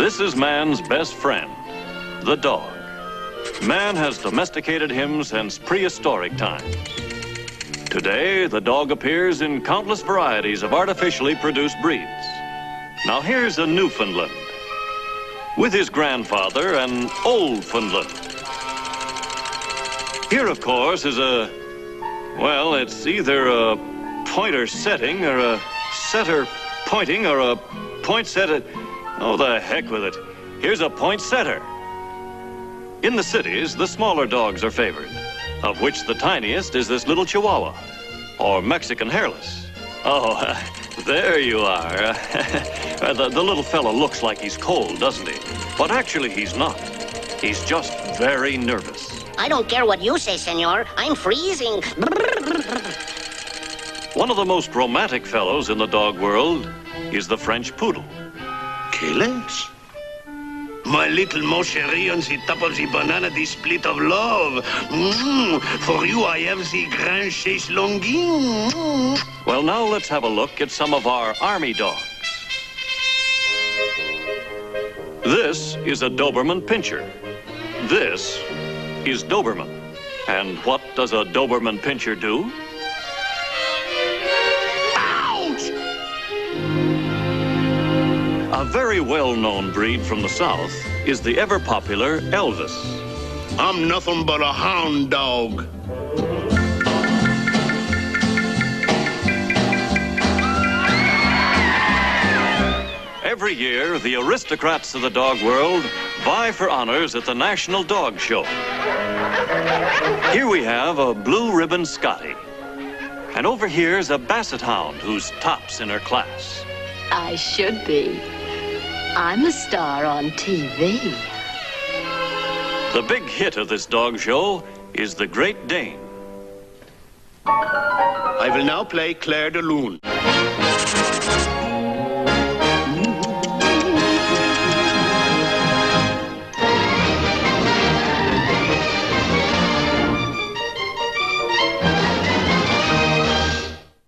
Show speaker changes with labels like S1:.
S1: This is man's best friend, the dog. Man has domesticated him since prehistoric times. Today, the dog appears in countless varieties of artificially produced breeds. Now here's a Newfoundland with his grandfather, an Oldfoundland. Here, of course, is well, it's either a pointer setting or a setter pointing or a poinsettia. Oh, the heck with it. Here's a poinsettia. In the cities, the smaller dogs are favored, of which the tiniest is this little Chihuahua, or Mexican hairless. Oh, there you are. The little fellow looks like he's cold, doesn't he? But actually, he's not. He's just very nervous.
S2: I don't care what you say, senor. I'm freezing.
S1: One of the most romantic fellows in the dog world is the French poodle.
S3: Killers? My little mon chéri on the top of the banana, the split of love. For you, I have the grand chaise longue.
S1: Well, now let's have a look at some of our army dogs. This is a Doberman Pinscher. This is Doberman. And what does a Doberman Pinscher do? A very well-known breed from the South is the ever-popular Elvis.
S3: I'm nothing but a hound dog.
S1: Every year, the aristocrats of the dog world vie for honors at the National Dog Show. Here we have a blue ribbon Scotty. And over here's a Basset Hound who's tops in her class.
S4: I should be. I'm a star on TV.
S1: The big hit of this dog show is the Great Dane.
S3: I will now play Claire de Lune.